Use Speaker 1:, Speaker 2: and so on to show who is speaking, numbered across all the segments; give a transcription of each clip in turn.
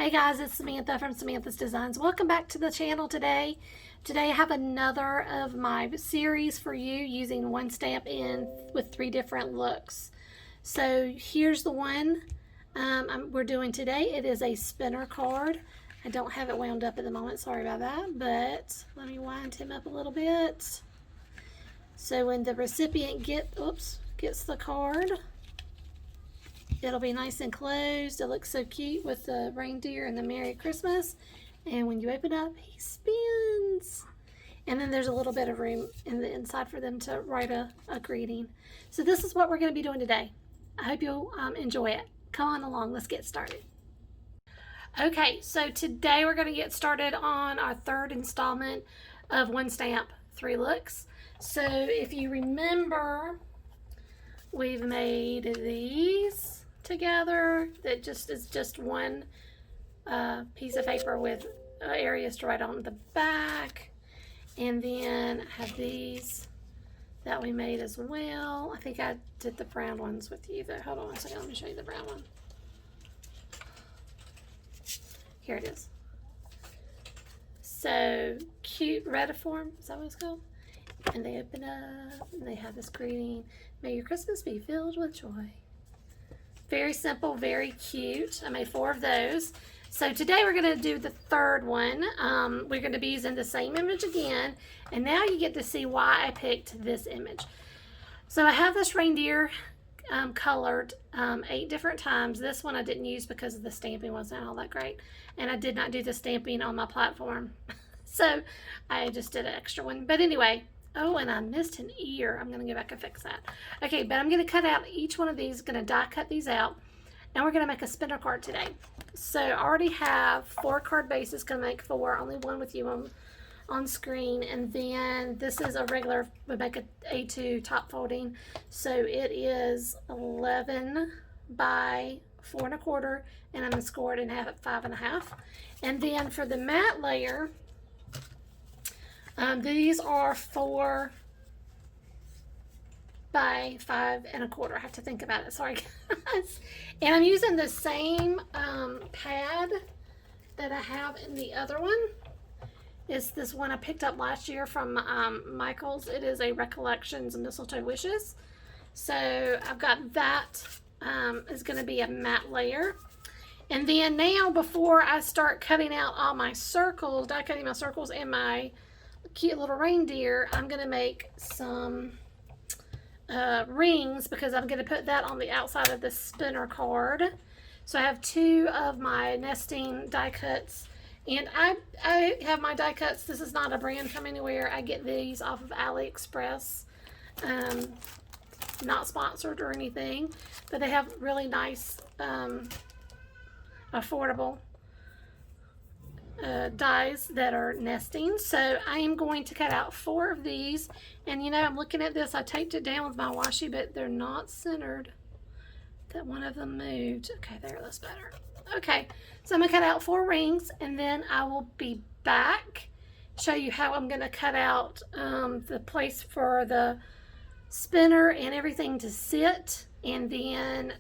Speaker 1: Hey guys, it's Samantha from Samantha's Designs. Welcome back to the channel today. Today I have another of my series for you using one stamp in with 3 different looks. So here's the one we're doing today. It is a spinner card. I don't have it wound up at the moment, sorry about that, but let me wind him up a little bit. So when the recipient gets the card, it'll be nice and closed. It looks so cute with the reindeer and the Merry Christmas. And when you open up, he spins. And then there's a little bit of room in the inside for them to write a greeting. So this is what we're going to be doing today. I hope you'll enjoy it. Come on along, let's get started. Okay, so today we're going to get started on our 3rd installment of One Stamp 3 Looks. So if you remember, we've made these together that is just one piece of paper with areas to write on the back, and then I have these that we made as well. I think I did the brown ones with you though. Hold on a second, let me show you the brown one. Here it is. So cute retiform, is that what it's called? And they open up and they have this greeting: may your Christmas be filled with joy. Very simple, very cute. I made 4 of those. So today we're going to do the 3rd one. We're going to be using the same image again, and now you get to see why I picked this image. So I have this reindeer colored 8 different times. This one I didn't use because the stamping wasn't all that great, and I did not do the stamping on my platform. So I just did an extra one. But anyway, oh, and I missed an ear. I'm going to go back and fix that. Okay, but I'm going to cut out each one of these, going to die cut these out, and we're going to make a spinner card today. So I already have 4 card bases, going to make 4, only one with you on screen, and then this is a regular, we make a A2 top folding, so it is 11 by 4 1/4, and I'm going to score it in half at 5 1/2. And then for the matte layer, these are 4 by 5 1/4. I have to think about it. Sorry, guys. And I'm using the same pad that I have in the other one. It's this one I picked up last year from Michael's. It is a Recollections Mistletoe Wishes. So I've got that. Is going to be a matte layer. And then now, before I start cutting out all my circles, die cutting my circles and my cute little reindeer, I'm going to make some rings, because I'm going to put that on the outside of the spinner card. So I have 2 of my nesting die cuts, and I have my die cuts. This is not a brand from anywhere. I get these off of AliExpress. Not sponsored or anything, but they have really nice affordable dies that are nesting. So I am going to cut out 4 of these, and you know, I'm looking at this, I taped it down with my washi, but they're not centered. That one of them moved. Okay, there, that's better. Okay, so I'm gonna cut out 4 rings, and then I will be back, show you how I'm gonna cut out the place for the spinner and everything to sit, and then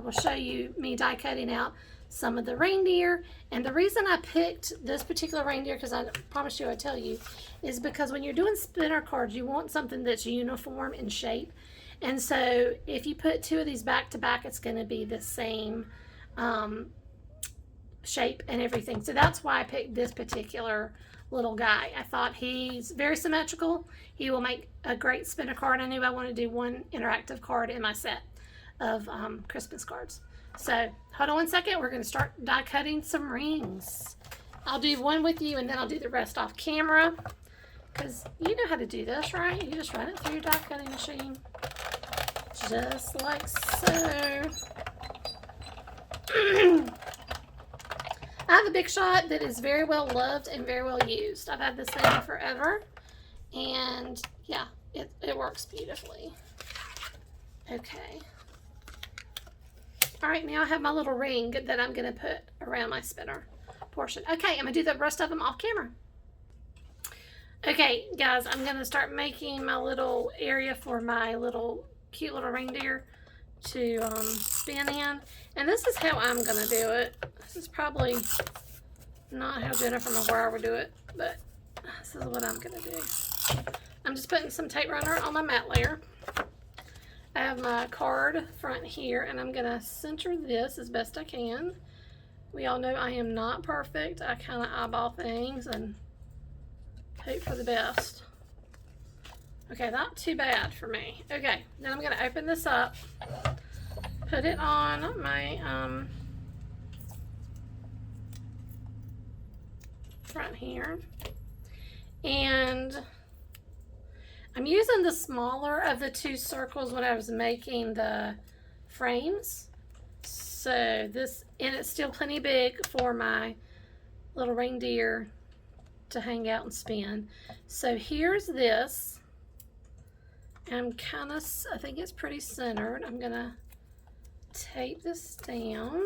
Speaker 1: we'll show you me die cutting out some of the reindeer. And the reason I picked this particular reindeer, because I promised you I'd tell you, is because when you're doing spinner cards, you want something that's uniform in shape. And so if you put 2 of these back to back, it's going to be the same shape and everything. So that's why I picked this particular little guy. I thought he's very symmetrical. He will make a great spinner card. I knew I wanted to do one interactive card in my set of Christmas cards. So hold on one second, we're going to start die cutting some rings. I'll do one with you, and then I'll do the rest off camera, because you know how to do this, right? You just run it through your die cutting machine, just like so. I have a Big Shot that is very well loved and very well used. I've had this thing forever, and yeah, it works beautifully. Okay. All right, now I have my little ring that I'm going to put around my spinner portion. Okay, I'm going to do the rest of them off camera. Okay, guys, I'm going to start making my little area for my little cute little reindeer to spin in. And this is how I'm going to do it. This is probably not how Jennifer McGuire would do it, but this is what I'm going to do. I'm just putting some tape runner on my matte layer. I have my card front here, and I'm going to center this as best I can. We all know I am not perfect. I kind of eyeball things and hope for the best. Okay, not too bad for me. Okay, then I'm going to open this up, put it on my front here, and I'm using the smaller of the two circles when I was making the frames. So this, and it's still plenty big for my little reindeer to hang out and spin. So here's this. I'm kind of, I think it's pretty centered. I'm gonna tape this down.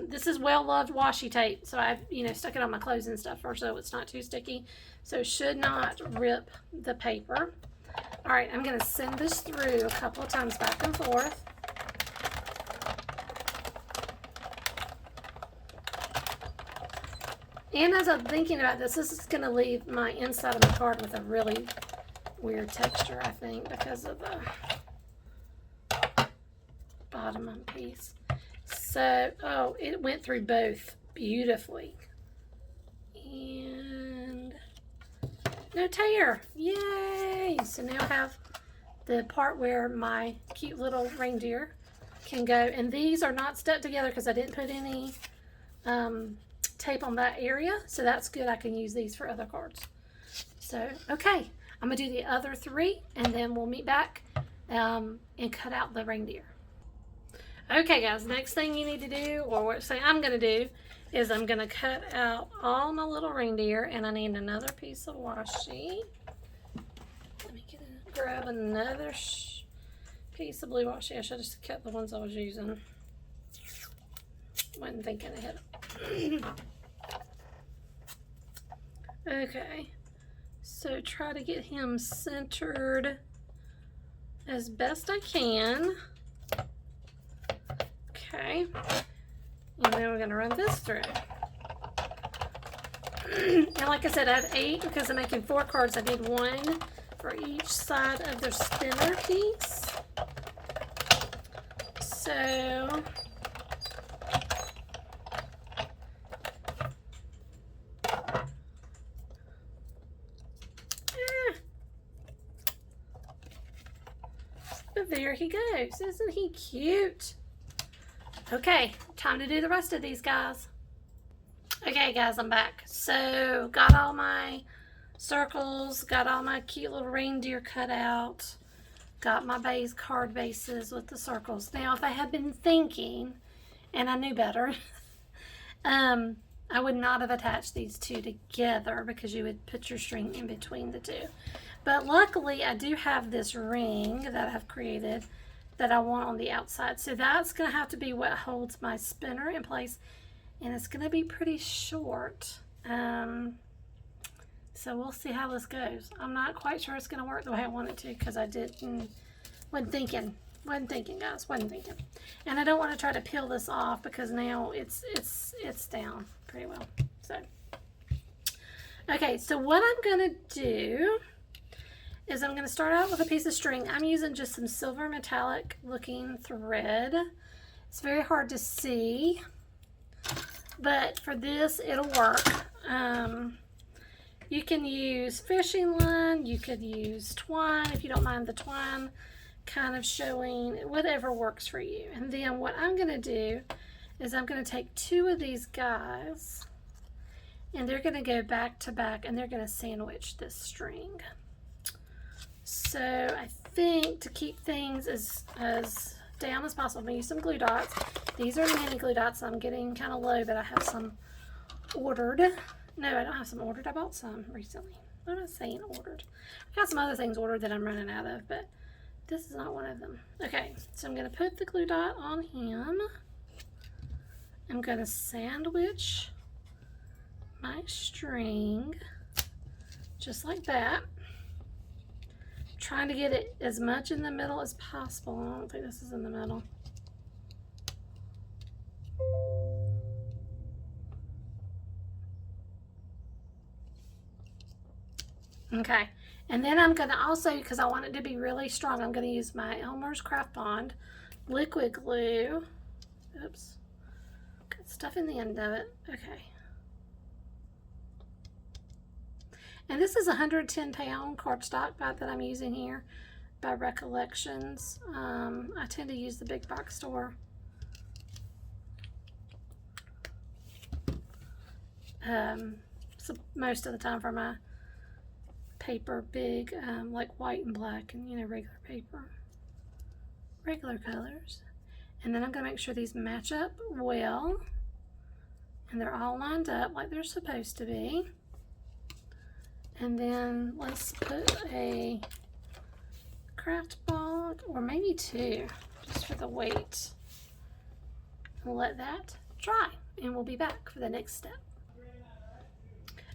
Speaker 1: This is well-loved washi tape, so I've, stuck it on my clothes and stuff so it's not too sticky. So it should not rip the paper. All right, I'm gonna send this through a couple of times back and forth. And as I'm thinking about this is gonna leave my inside of my card with a really weird texture, I think, because of the bottom piece. So, oh, it went through both beautifully. And no tear. Yay! So now I have the part where my cute little reindeer can go. And these are not stuck together because I didn't put any tape on that area. So that's good. I can use these for other cards. So, okay. I'm going to do the other three, and then we'll meet back and cut out the reindeer. Okay, guys, next thing you need to do, or what I'm going to do, is I'm going to cut out all my little reindeer, and I need another piece of washi. Let me grab another piece of blue washi. I should have kept the ones I was using. Wasn't thinking ahead. Okay. So try to get him centered as best I can. Okay. And then we're going to run this through. And like I said, I have 8 because I'm making 4 cards. I need 1 for each side of the spinner piece. So there he goes. Isn't he cute? Okay, time to do the rest of these guys. Okay, guys, I'm back. So, got all my circles, got all my cute little reindeer cut out, got my base card bases with the circles. Now, if I had been thinking, and I knew better, I would not have attached these two together because you would put your string in between the two. But luckily, I do have this ring that I've created that I want on the outside. So that's going to have to be what holds my spinner in place. And it's going to be pretty short. So we'll see how this goes. I'm not quite sure it's going to work the way I want it to because I wasn't thinking, guys. Wasn't thinking. And I don't want to try to peel this off because now it's down pretty well. So, okay, so what I'm going to do is I'm going to start out with a piece of string. I'm using just some silver metallic looking thread. It's very hard to see, but for this it'll work. You can use fishing line, you could use twine if you don't mind the twine kind of showing, whatever works for you. And then what I'm going to do is I'm going to take 2 of these guys and they're going to go back to back and they're going to sandwich this string. So I think to keep things as down as possible, I'm going to use some glue dots. These are mini glue dots. I'm getting kind of low, but I have some ordered. No, I don't have some ordered. I bought some recently. What am I saying ordered? I got some other things ordered that I'm running out of, but this is not one of them. Okay, so I'm going to put the glue dot on him. I'm going to sandwich my string just like that. Trying to get it as much in the middle as possible. I don't think this is in the middle. Okay, and then I'm going to also, because I want it to be really strong, I'm going to use my Elmer's Craft Bond liquid glue. Oops, got stuff in the end of it. Okay. And this is a 110-pound cardstock that I'm using here by Recollections. I tend to use the big box store. So most of the time for my paper, big, like white and black and, you know, regular paper, regular colors. And then I'm going to make sure these match up well and they're all lined up like they're supposed to be. And then let's put a craft ball, or maybe two, just for the weight. And let that dry, and we'll be back for the next step.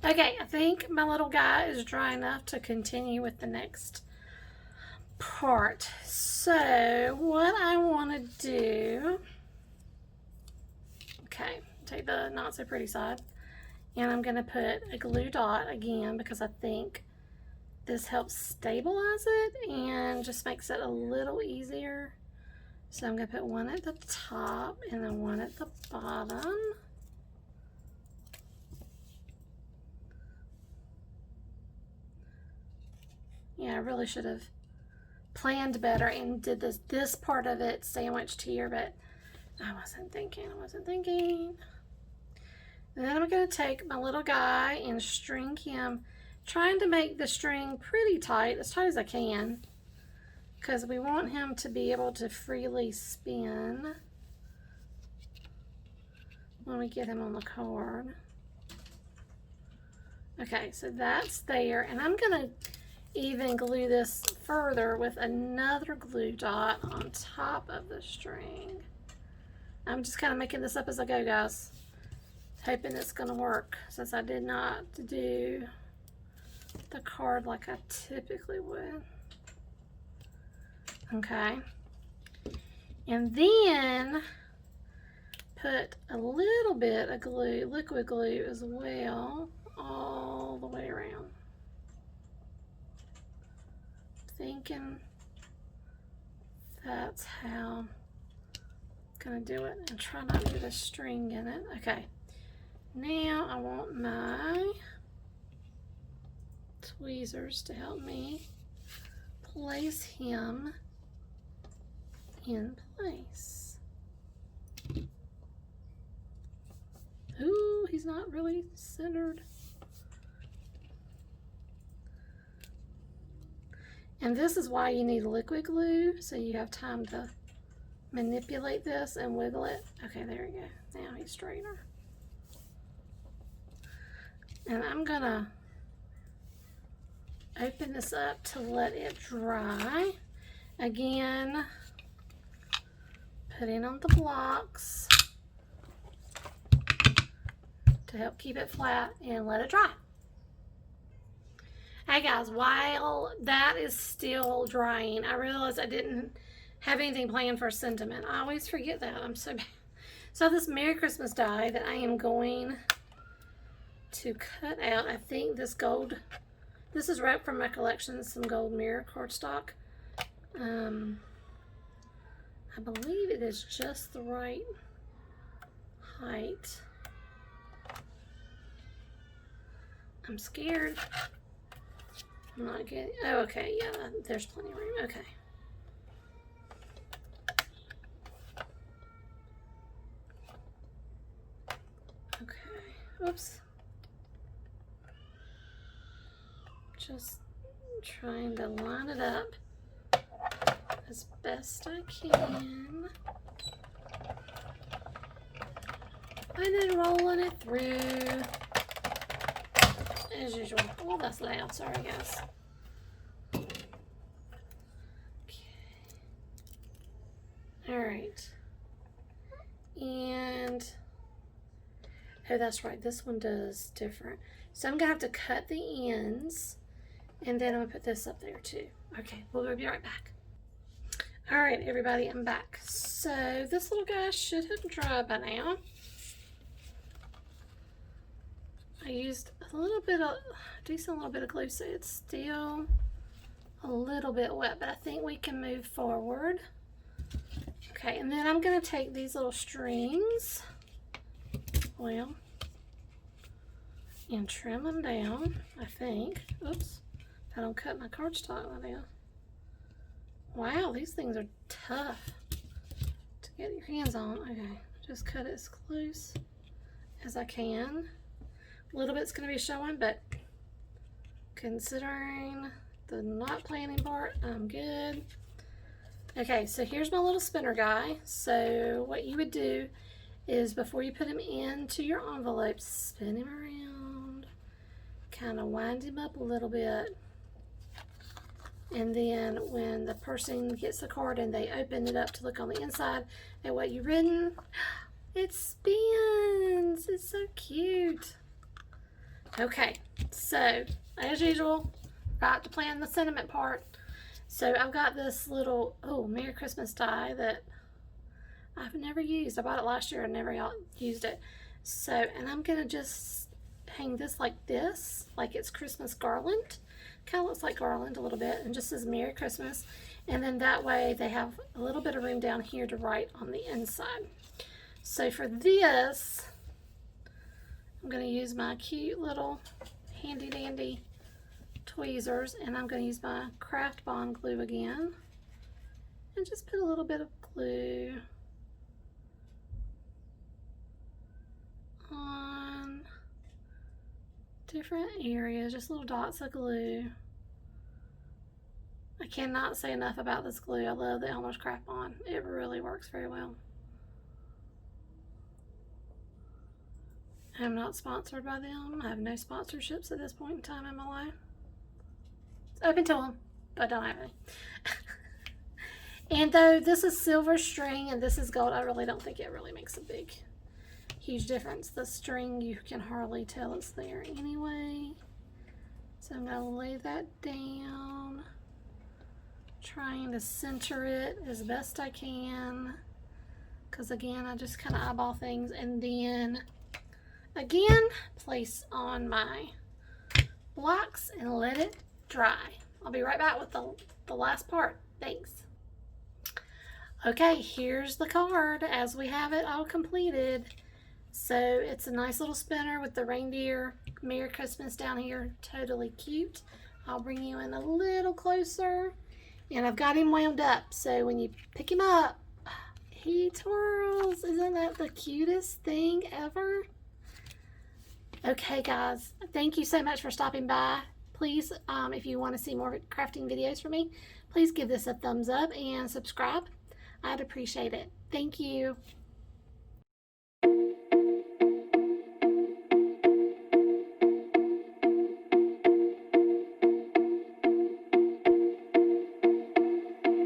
Speaker 1: Okay, I think my little guy is dry enough to continue with the next part. So what I want to do, okay, take the not so pretty side. And I'm going to put a glue dot again because I think this helps stabilize it and just makes it a little easier. So I'm going to put one at the top and then one at the bottom. Yeah, I really should have planned better and did this part of it sandwiched here, but I wasn't thinking. And then I'm going to take my little guy and string him, trying to make the string pretty tight, as tight as I can, because we want him to be able to freely spin when we get him on the card. Okay, so that's there, and I'm going to even glue this further with another glue dot on top of the string. I'm just kind of making this up as I go, guys. Hoping it's going to work, since I did not do the card like I typically would. Okay. And then put a little bit of glue, liquid glue as well, all the way around. Thinking that's how I'm going to do it, and try not to get a string in it. Okay. Now I want my tweezers to help me place him in place. Ooh, he's not really centered. And this is why you need liquid glue, so you have time to manipulate this and wiggle it. Okay, there we go. Now he's straighter. And I'm gonna open this up to let it dry. Again, put in on the blocks to help keep it flat and let it dry. Hey guys, while that is still drying, I realized I didn't have anything planned for sentiment. I always forget that. I'm so bad. So this Merry Christmas die that I am going to cut out, I think this gold, this is right from my collection, some gold mirror cardstock. I believe it is just the right height. I'm scared. I'm not getting, oh okay, yeah, there's plenty of room, okay. Okay, oops. Just trying to line it up as best I can. And then rolling it through as usual. Oh, that's loud. Sorry, guys. Okay. All right. And, oh, that's right. This one does different. So I'm going to have to cut the ends And then I'm gonna put this up there too. Okay, we'll be right back. All right, everybody, I'm back. So this little guy should have dried by now. I used a little bit of, decent little bit of glue, so it's still a little bit wet, but I think we can move forward. Okay, and then I'm gonna take these little strings, well, and trim them down, I think. Oops, if I don't cut my cardstock down. Wow, these things are tough to get your hands on. Okay, just cut it as close as I can. A little bit's gonna be showing, but considering the not planning part, I'm good. Okay, so here's my little spinner guy. So what you would do is before you put him into your envelope, spin him around, kind of wind him up a little bit. And then when the person gets the card and they open it up to look on the inside at what you've written, it spins. It's so cute. Okay, so as usual, got to plan the sentiment part. So I've got this little, Merry Christmas die that I've never used. I bought it last year and never used it. So, and I'm gonna just hang this like it's Christmas garland. Kind of looks like garland a little bit, and just says Merry Christmas. And then that way they have a little bit of room down here to write on the inside. So for this, I'm going to use my cute little handy dandy tweezers, and I'm going to use my Craft Bond glue again, and just put a little bit of glue on different areas, just little dots of glue. I cannot say enough about this glue. I love the Elmer's Craft Bond. It really works very well. I'm not sponsored by them. I have no sponsorships at this point in time in my life. It's open to them, but I don't have any. And though this is silver string and this is gold, I really don't think it really makes a big, huge difference. The string, you can hardly tell it's there anyway. So I'm gonna lay that down, trying to center it as best I can, because again, I just kind of eyeball things, and then again, place on my blocks and let it dry. I'll be right back with the last part. Thanks. Okay, here's the card as we have it all completed. So it's a nice little spinner with the reindeer Merry Christmas down here. Totally cute. I'll bring you in a little closer. And I've got him wound up. So when you pick him up, he twirls. Isn't that the cutest thing ever? Okay, guys. Thank you so much for stopping by. Please, if you want to see more crafting videos from me, please give this a thumbs up and subscribe. I'd appreciate it. Thank you.